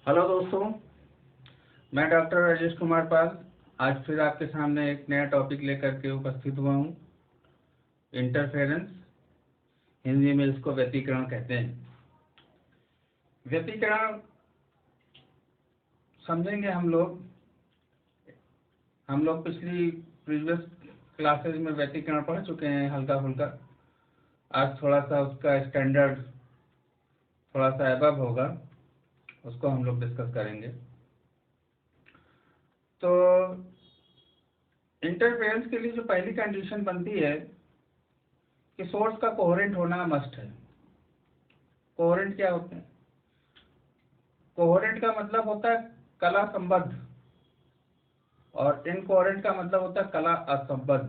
Hello दोस्तों, मैं doctor Rajesh Kumar Pal आज फिर आपके सामने एक नया टॉपिक लेकर के उपस्थित हुआ हूँ। इंटरफेरेंस, हिंदी में इसको व्यतिकरण कहते हैं। व्यतिकरण समझेंगे हम लोग पिछली प्रीवियस क्लासेज में व्यतिकरण पढ़ चुके हैं हल्का फुल्का। आज थोड़ा सा उसका स्टैंडर्ड थोड़ा सा एबव होगा, उसको हम लोग डिस्कस करेंगे। तो इंटरफेरेंस के लिए जो पहली कंडीशन बनती है कि सोर्स का कोहेरेंट होना मस्ट है। कोहेरेंट क्या होते हैं? कोहेरेंट का मतलब होता है कला संबद्ध, और इनकोहेरेंट का मतलब होता है कला असंबद्ध।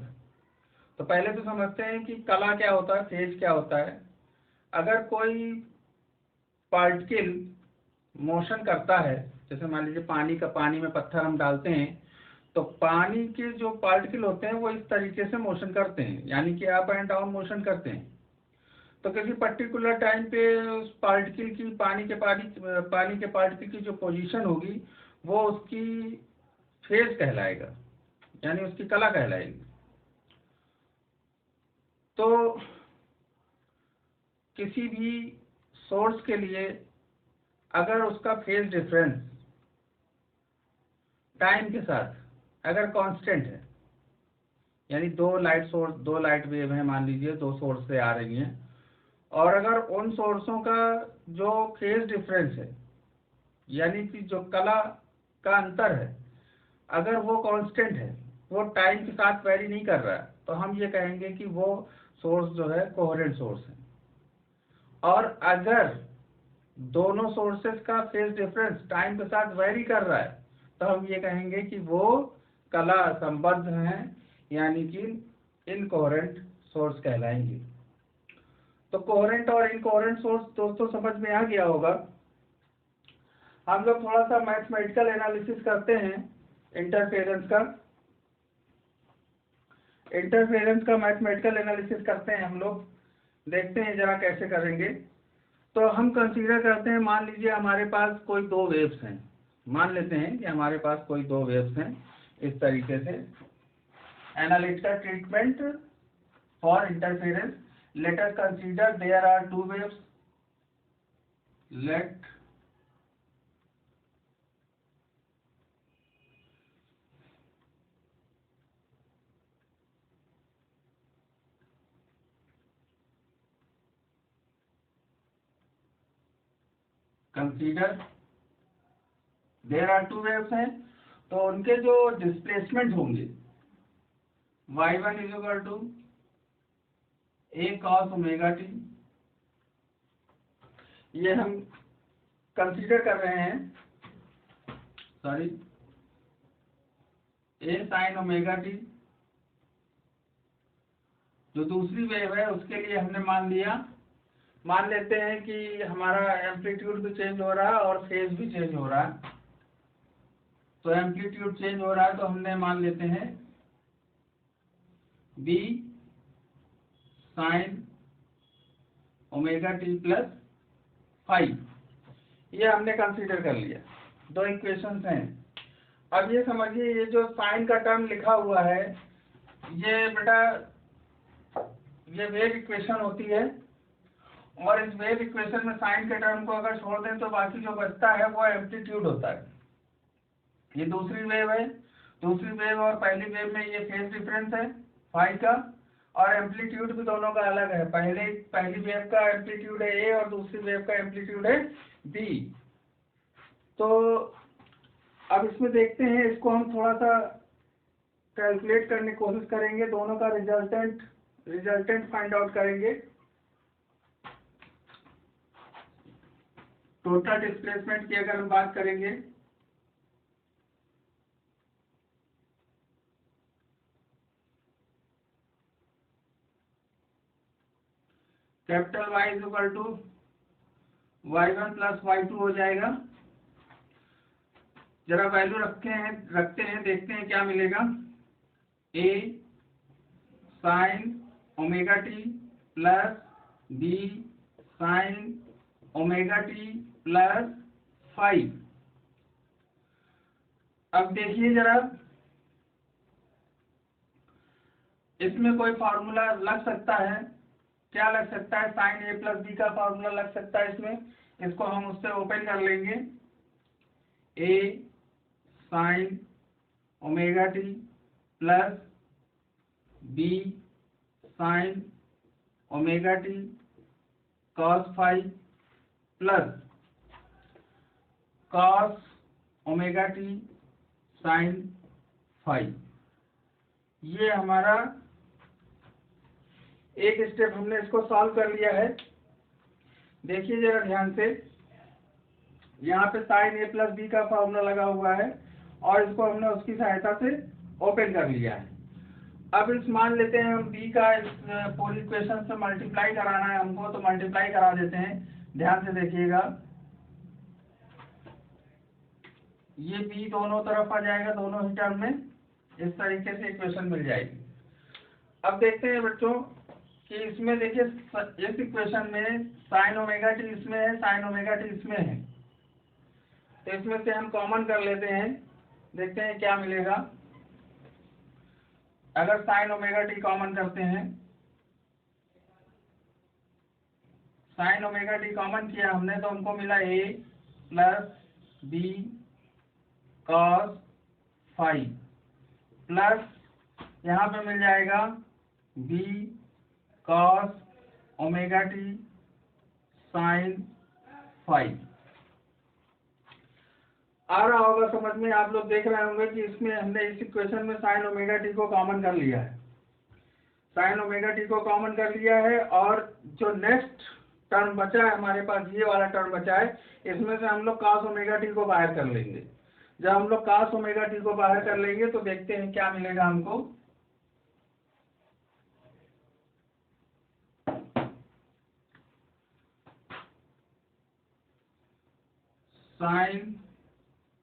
तो पहले तो समझते हैं कि कला क्या होता है, फेज क्या होता है। अगर कोई पार्टिकल मोशन करता है, जैसे मान लीजिए पानी में पत्थर हम डालते हैं, तो पानी के जो पार्टिकल होते हैं वो इस तरीके से मोशन करते हैं, यानी कि अप एंड डाउन मोशन करते हैं। तो किसी पर्टिकुलर टाइम पे उस पार्टिकल की पानी के पार्टिकल की जो पोजीशन होगी वो उसकी फेज कहलाएगा, यानी उसकी कला कहलाएगी। तो किसी भी सोर्स के लिए अगर उसका फेज डिफरेंस टाइम के साथ अगर कांस्टेंट है, यानी दो लाइट वेव है, मान लीजिए दो सोर्स से आ रही हैं, और अगर उन सोर्सों का जो फेज डिफरेंस है, यानी कि जो कला का अंतर है, अगर वो कांस्टेंट है, वो टाइम के साथ वेरी नहीं कर रहा है, तो हम ये कहेंगे कि वो सोर्स जो है कोहेरेंट सोर्स है। और अगर दोनों सोर्सेस का फेज डिफरेंस टाइम के साथ वेरी कर रहा है, तो हम ये कहेंगे कि वो कला संबद्ध हैं, यानी कि इनकोहेरेंट सोर्स कहलाएंगे। तो कोहेरेंट और इनकोहेरेंट सोर्स दोस्तों समझ में आ गया होगा। हम लोग थोड़ा सा मैथमेटिकल एनालिसिस करते हैं इंटरफेरेंस का मैथमेटिकल एनालिसिस करते हैं हम लोग। देखते हैं जरा कैसे करेंगे। तो हम कंसीडर करते हैं, मान लीजिए हमारे पास कोई दो वेव्स हैं। मान लेते हैं कि हमारे पास कोई दो वेव्स हैं इस तरीके से। Analytical treatment for interference, let us consider there are two waves. Let consider there are two waves हैं, तो उनके जो डिस्प्लेसमेंट होंगे y1 is equal to a cos omega t, ये हम कंसीडर कर रहे हैं, sorry, a sin omega t। जो दूसरी वेव है उसके लिए हमने मान लेते हैं कि हमारा एम्पलीट्यूड भी चेंज हो रहा है और फेज भी चेंज हो रहा है। तो एम्पलीट्यूड चेंज हो रहा है तो हमने मान लेते हैं b sin omega t plus 5, ये हमने कंसीडर कर लिया। दो इक्वेशंस हैं। अब ये समझिए, ये जो साइन का टर्म लिखा हुआ है, ये बेटा ये वेव इक्वेशन होती है, और इस वेव इक्वेशन में साइन के टर्म को अगर छोड़ दें तो बाकी जो बचता है वो एम्पलीट्यूड होता है। ये दूसरी वेव है, दूसरी वेव और पहली वेव में ये फेज डिफरेंस है फाई का, और एम्पलीट्यूड भी दोनों का अलग है। पहली वेव का एम्पलीट्यूड है ए और दूसरी वेव का एम्पलीट्यूड है बी। तो अब इसमें देखते हैं, इसको हम थोड़ा सा कैलकुलेट करने की कोशिश करेंगे, दोनों का रिजल्टेंट फाइंड आउट करेंगे। टोटल डिस्प्लेसमेंट की अगर हम बात करेंगे, capital Y is equal to y1 plus y2 हो जाएगा। जरा वैल्यू रखते हैं, देखते हैं क्या मिलेगा। a sin omega t plus b sin omega t plus 5 अब देखिए जरा, इसमें कोई फार्मूला लग सकता है, क्या लग सकता है? साइन ए प्लस बी का फार्मूला लग सकता है इसमें। इसको हम उससे ओपन कर लेंगे। A sine omega T plus B sine omega T cos phi plus cos omega T sine phi. ये हमारा एक स्टेप हमने इसको सॉल्व कर लिया है। देखिए जरा ध्यान से, यहाँ पे साइन ए प्लस बी का फॉर्मूला लगा हुआ है और इसको हमने उसकी सहायता से ओपन कर लिया है। अब इस मान लेते हैं हम b का इस पूरी इक्वेशन से मल्टीप्लाई कराना है हमको, तो मल्टीप्लाई करा देते हैं। ध्यान से देखिएगा, ये b दोनों तरफ आ जाएगा, दोनों ही टर्म में इस तरीके से इक्वेशन मिल जाएगी। अब देखते हैं बच्चों कि इसमें देखिए, इस इक्वेशन में साइन ओमेगा टी इसमें है, साइन ओमेगा टी इसमें है, तो इसमें से हम कॉमन कर लेते हैं, देखते हैं क्या मिलेगा। अगर साइन ओमेगा टी कॉमन करते हैं, साइन ओमेगा टी कॉमन किया हमने, तो हमको मिला a plus B cos phi plus यहाँ पे मिल जाएगा b cos omega T sine phi. आ रहा होगा समझ में, आप लोग देख रहे होंगे कि इसमें हमने इस इक्वेशन में साइन ओमेगा टी को कॉमन कर लिया है, साइन ओमेगा टी को कॉमन कर लिया है, और जो नेक्स्ट टर्म बचा है हमारे पास, ये वाला टर्म बचा है, इसमें से हम लोग कॉस ओमेगा टी को बाहर कर लेंगे। जब हम लोग कॉस ओमेगा टी को बाहर कर लेंगे तो देखते हैं क्या मिलेगा हमको। Sine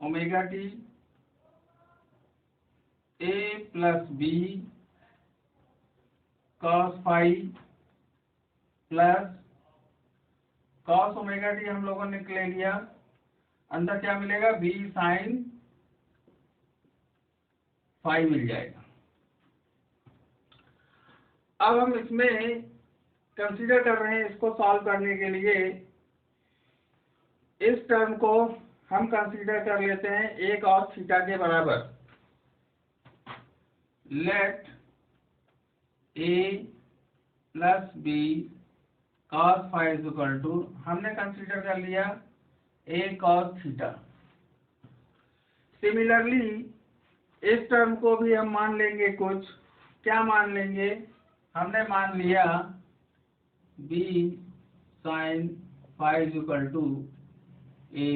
omega t a plus B cos phi plus cos omega t हम लोगों ने ले लिया, अंदर क्या मिलेगा, बी साइन फाई मिल जाएगा। अब हम इसमें कंसीडर कर रहे हैं, इसको सॉल्व करने के लिए इस टर्म को हम कंसीडर कर लेते हैं a cos थीटा के बराबर। Let a plus b cos phi is equal to, हमने कंसीडर कर लिया a cos थीटा। सिमिलरली इस टर्म को भी हम मान लेंगे कुछ, क्या मान लेंगे, हमने मान लिया b sine phi is equal to a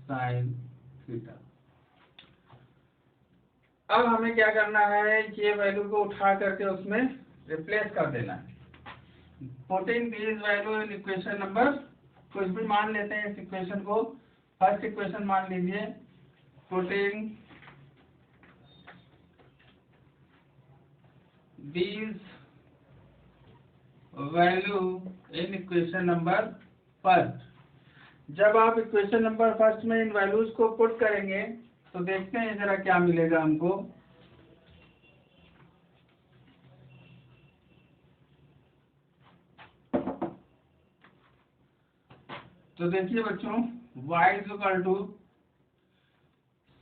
sine theta. अब हमें क्या करना है, ये वैल्यू को उठा करके उसमें रिप्लेस कर देना है। Putting this value in equation number, कुछ भी मान लेते हैं इस इक्वेशन को, फर्स्ट इक्वेशन मान लीजिए। Putting this value in equation number first. जब आप इक्वेशन नंबर फर्स्ट में इन वैल्यूज को पुट करेंगे तो देखते हैं जरा क्या मिलेगा हमको। तो देखिए बच्चों, y is equal to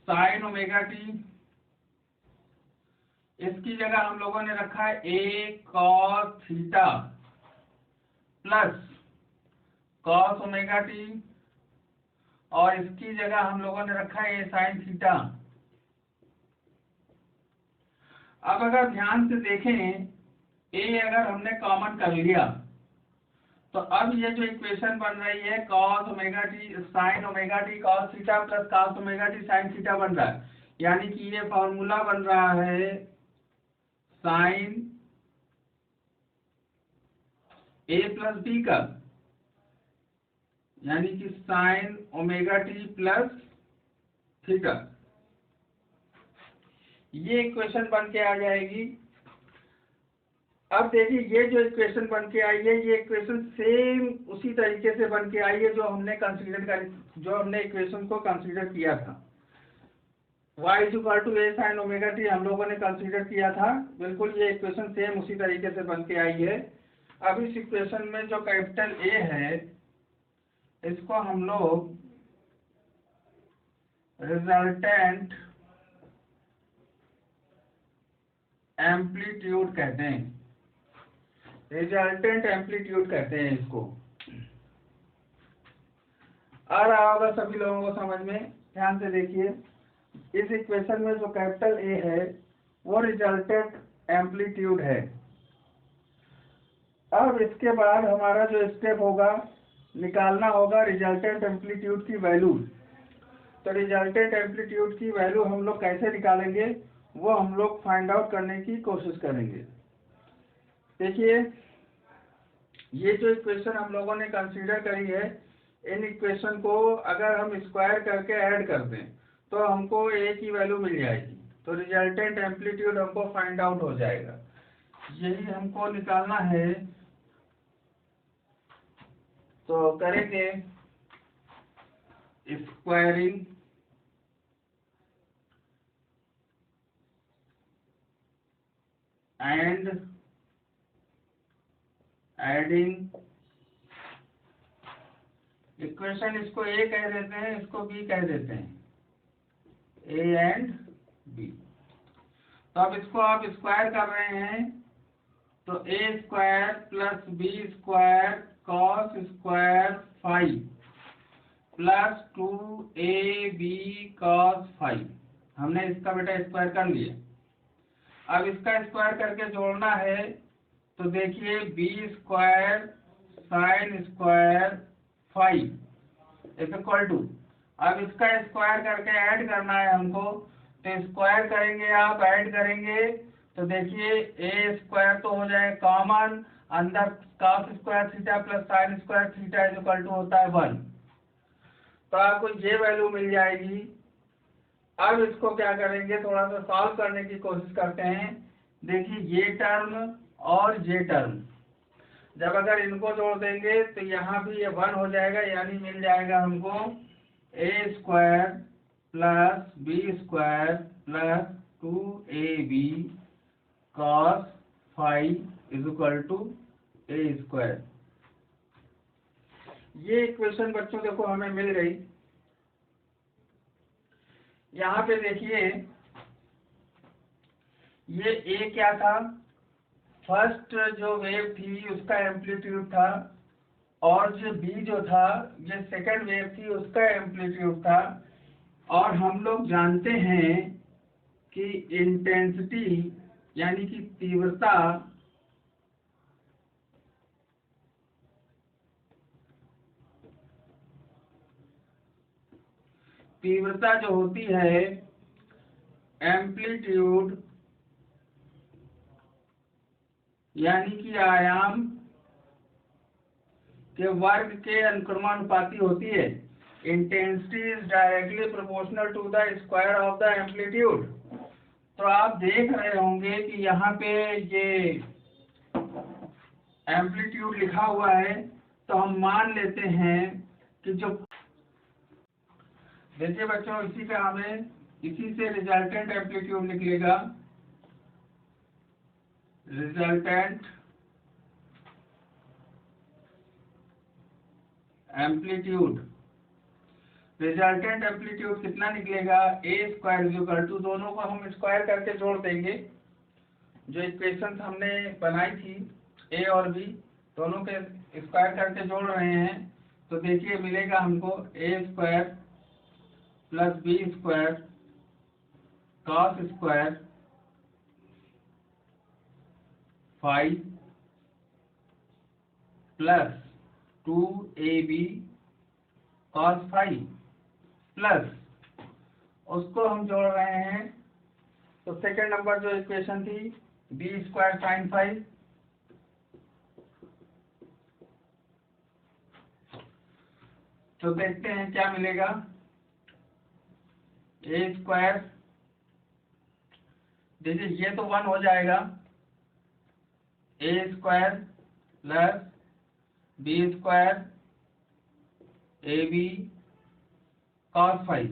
sine omega t, इसकी जगह हम लोगों ने रखा है a cos theta plus cos omega t, और इसकी जगह हम लोगों ने रखा है a sin थीटा। अब अगर ध्यान से देखें, a अगर हमने कॉमन कर लिया तो अब ये जो इक्वेशन बन रही है cos omega T sign omega T cos theta plus cos omega T sin theta बन रहा है, यानी कि ये फॉर्मूला बन रहा है साइन a प्लस बी का, यानी कि sign omega T plus theta. ये इक्वेशन बन के आ जाएगी। अब देखिए ये जो इक्वेशन बन के आई है, ये इक्वेशन सेम उसी तरीके से बन के आई है जो हमने कंसीडर कर, जो हमने इक्वेशन को कंसीडर किया था। y is equal to a sine omega t हम लोगों ने कंसीडर किया था। बिल्कुल ये इक्वेशन सेम उसी तरीके से बन के आई है। अब इस इक्वेशन में जो कैपिटल ए है इसको हम लोग रिजल्टेंट एम्पलीट्यूड कहते हैं, रिजल्टेंट एम्पलीट्यूड कहते हैं इसको। आ रहा होगा सभी लोगों को समझ में? ध्यान से देखिए, इस इक्वेशन में जो कैपिटल ए है वो रिजल्टेंट एम्पलीट्यूड है। अब इसके बाद हमारा जो स्टेप होगा, निकालना होगा रिजल्टेंट एम्पलीट्यूड की वैल्यू। तो रिजल्टेंट एम्पलीट्यूड की वैल्यू हम लोग कैसे निकालेंगे वो हम लोग फाइंड आउट करने की कोशिश करेंगे। देखिए, ये जो इक्वेशन हम लोगों ने कंसीडर करी है, इन इक्वेशन को अगर हम स्क्वायर करके ऐड कर दें तो हमको ए की वैल्यू मिल जाएगी। तो रिजल्टेंट एम्पलीट्यूड हमको फाइंड आउट हो जाएगा। यही हमको निकालना है। तो करेंगे स्क्वायरिंग एंड एडिंग इक्वेशन। इसको ए कह देते हैं, इसको बी कह देते हैं, ए एंड बी। तो अब इसको आप स्क्वायर कर रहे हैं तो A square plus B square cos square five plus 2ab cos 5। हमने इसका बेटा स्क्वायर कर लिया। अब इसका स्क्वायर करके जोड़ना है तो देखिए b square sine square 5 is equal to, अब इसका स्क्वायर करके ऐड करना है हमको। तो स्क्वायर करेंगे, आप ऐड करेंगे तो देखिए ए स्क्वायर तो हो जाए कॉमन, अंदर cos square theta plus sine square theta is equal to होता है 1। तो आपको ये वैल्यू मिल जाएगी। अब इसको क्या करेंगे, थोड़ा सा सॉल्व करने की कोशिश करते हैं। देखिए ये टर्म और ये टर्म जब अगर इनको जोड़ देंगे तो यहाँ भी ये 1 हो जाएगा, यानी मिल जाएगा हमको A square plus B square plus 2ab cos 5 is equal to A square. ये इक्वेशन बच्चों देखो हमें मिल गई। यहाँ पे देखिए ये ए क्या था, फर्स्ट जो वेव थी उसका एम्पलीट्यूड था, और जो बी जो था ये सेकंड वेव थी उसका एम्पलीट्यूड था। और हम लोग जानते हैं कि इंटेंसिटी यानी कि तीव्रता जो होती है एम्पलीट्यूड यानी कि आयाम के वर्ग के अनुक्रमानुपाती होती है। Intensity is directly proportional to the square of the amplitude. तो आप देख रहे होंगे कि यहाँ पे ये एम्पलीट्यूड लिखा हुआ है, तो हम मान लेते हैं कि जो, देखिए बच्चों इसी पे हमें इसी से रिजल्टेंट एम्पलीट्यूड निकलेगा। रिजल्टेंट एम्पलीट्यूड, रिजल्टेंट एम्पलीट्यूड कितना निकलेगा, ए स्क्वायर इज इक्वल टू, दोनों को हम स्क्वायर करके जोड़ देंगे। जो इक्वेशन हमने बनाई थी ए और बी दोनों के स्क्वायर करके जोड़ रहे हैं, तो देखिए मिलेगा हमको A square plus B square cos square 5 plus 2ab cos 5 plus उसको हम जोड़ रहे हैं। तो सेकंड नंबर जो इक्वेशन थी बी स्क्वायर साइन 5, तो देखते हैं क्या मिलेगा। ए स्क्वायर, देखिए ये तो 1 हो जाएगा, A square plus B square A B cos 5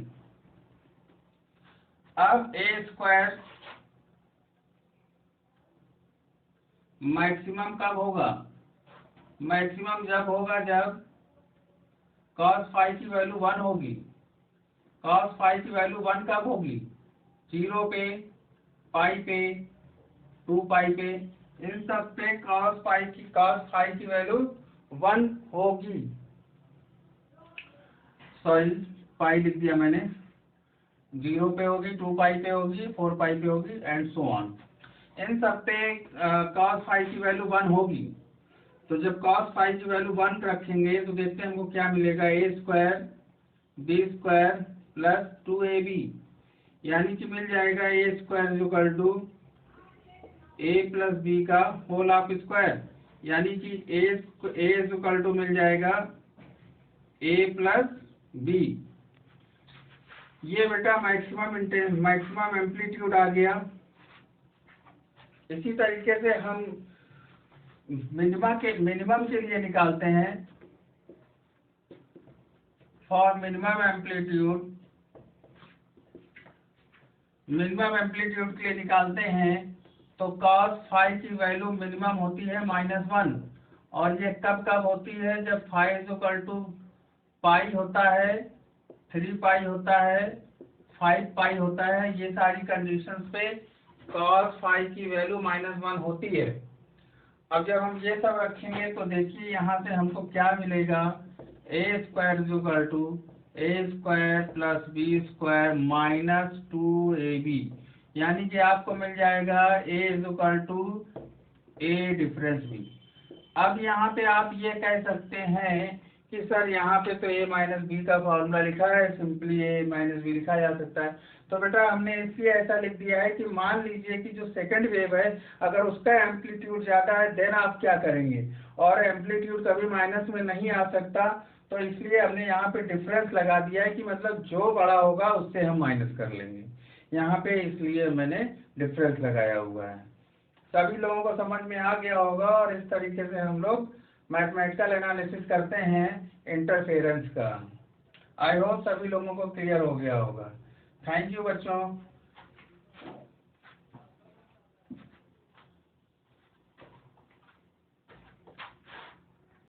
अब ए स्क्वायर मैक्सिमम कब होगा? मैक्सिमम जब होगा जब cos फाई की वैल्यू 1 होगी। cos फाई की वैल्यू 1 कब होगी? 0 पे, पाई पे, 2 पाई पे, इन सब पे cos फाई की वैल्यू 1 होगी। सॉरी, पाई लिख दिया मैंने। 0 पे होगी, 2 पाई पे होगी, 4 पाई पे होगी एंड सो ऑन। इन सब पे cos फाई की वैल्यू 1 होगी। तो जब cos फाई की वैल्यू 1 रखेंगे तो देखते हैं हमको क्या मिलेगा। ए square B square plus 2ab, यानी कि मिल जाएगा A square equal to A plus B का होल ऑफ स्क्वायर, यानी कि ए इक्वल टू मिल जाएगा ए प्लस बी। ये बेटा मैक्सिमम एम्पलीट्यूड आ गया। इसी तरीके से हम मिनिमम के लिए निकालते हैं। फॉर मिनिमम एम्पलीट्यूड के लिए निकालते हैं तो cos फाई की वैल्यू मिनिमम होती है -1, और ये कब होती है? जब फाई इक्वल टू पाई होता है, 3 पाई होता है, 5 पाई होता है। ये सारी कंडीशंस पे cos फाई की वैल्यू -1 होती है। अब जब हम ये सब रखेंगे तो देखिए यहाँ से हमको क्या मिलेगा। ए square equal to A square plus B square minus 2ab, यानी कि आपको मिल जाएगा a equal to a difference b. अब यहाँ पे आप ये कह सकते हैं कि सर यहाँ पे तो a माइनस बी का फॉर्मूला लिखा है, सिंपली a माइनस बी लिखा जा सकता है। तो बेटा हमने इसलिए ऐसा लिख दिया है कि मान लीजिए कि जो सेकंड वेव है अगर उसका एम्पलीट्यूड ज़्यादा है देन आप क्या करेंगे, और एम्पलीट्यूड कभी माइनस में नहीं आ सकता, तो इसलिए हमने यहाँ पे डिफरेंस लगा दिया है कि मतलब जो बड़ा होगा उससे हम माइनस कर लेंगे यहाँ पे, इसलिए मैंने डिफरेंस लगाया हुआ है। सभी लोगों को समझ में आ गया होगा, और इस तरीके से हम लोग मैथमेटिकल एनालिसिस करते हैं इंटरफेरेंस का। आई होप सभी लोगों को क्लियर हो गया होगा। थैंक यू बच्चों।